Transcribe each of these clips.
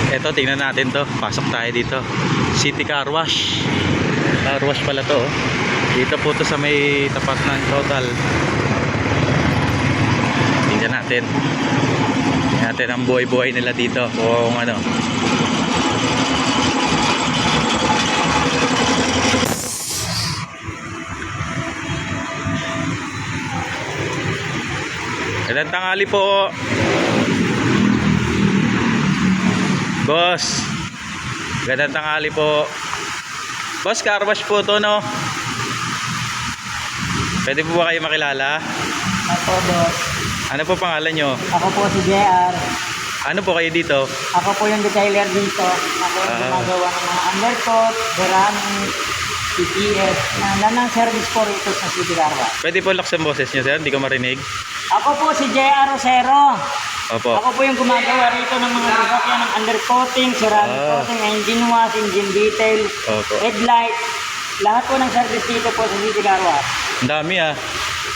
Ito, tingnan natin to. Pasok tayo dito. City Car Wash. Car wash pala to. Dito po to sa may tapat ng Total. Tingnan natin. Tingnan natin ang buhay-buhay nila dito. Kung ano. Magandang tanghali po. Boss. Magandang tanghali po. Boss, car wash po to, no? Pwede po ba kayo makilala? Ako, boss. Ano po pangalan nyo? Ako po si JR. Ano po kayo dito? Ako po yung detailer dito. Ako yung gumagawa ng mga undercoat, ceramic, PPF, lahat ng service po rito sa City Car Wash. Pwede po laksan boses nyo, sir? Hindi ko marinig. Ako po si JR Rosero. Opo. Ako po yung gumagawa rito ng mga sasakyan ng undercoating, ceramic coating, engine wash, engine detail, Opo. headlight. Lahat po ng service dito po sa City Car Wash. Ang dami ah.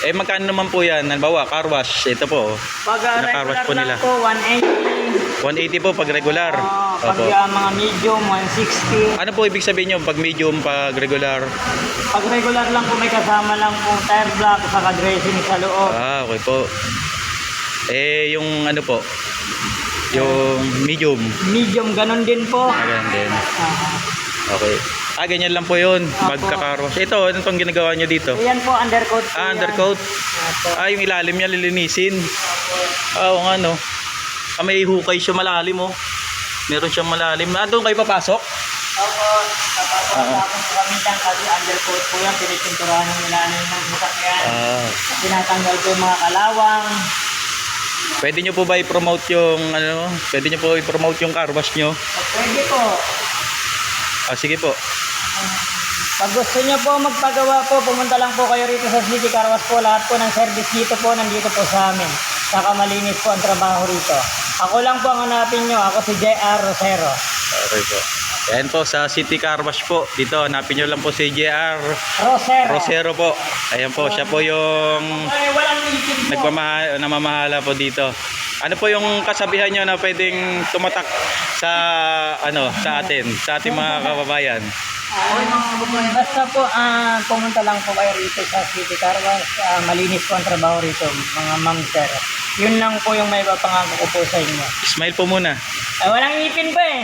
Eh magkano naman po yan? Halimbawa, car wash. Ito po. Pag Car wash regular po lang nila. po, 180. 180 po pag regular. Pag Opo. mga medium, 160. Ano po ibig sabihin nyo pag medium, pag regular? Pag regular lang po may kasama lang po tire block saka dressing sa loob. Ah, okay po. Eh, yung ano po? Yung medium. Medium ganun din po. Ayan din. Ah, Okay. Ah, ganyan lang po yun. Pagka-car wash. Ito, ano itong ginagawa nyo dito? Ayan po, undercoat po Ah, yan. undercoat. Apo. Ah, yung ilalim niya lilinisin. Ah, oo nga no. Ah, may hukay siya malalim oh. Meron siyang malalim. Ah, doon kayo papasok? Opo, tapos po kami lang kasi undercoat po yan. Pinipinturahan yung ilalim ng sasakyan. Ah. Tinatanggal po yung mga kalawang. Pwede nyo po ba i-promote yung ano? Pwede nyo po i-promote yung car wash nyo? Pwede po. Ah, sige po. Pag gusto niyo po magpagawa po, pumunta lang po kayo rito sa City Car Wash po. Lahat po ng service dito po, nandito po sa amin. Saka malinis po ang trabaho rito. Ako lang po ang hanapin nyo. Ako si JR Rosero. Okay po. Ayan po sa City Car Wash po. Dito, hanapin nyo lang po si JR Rosero. Rosero po. Ayan po, siya po yung Ay, walang isip po. namamahala po dito. Ano po yung kasabihan nyo na pwedeng tumatak sa ano sa ating mga kababayan? Basta po, pumunta lang po kayo rito sa City Car Wash. Malinis po ang trabaho rito, mga ma'am sir. Yun lang po yung may papangako ko po sa inyo. Smile po muna. Ay, walang ipin pa eh.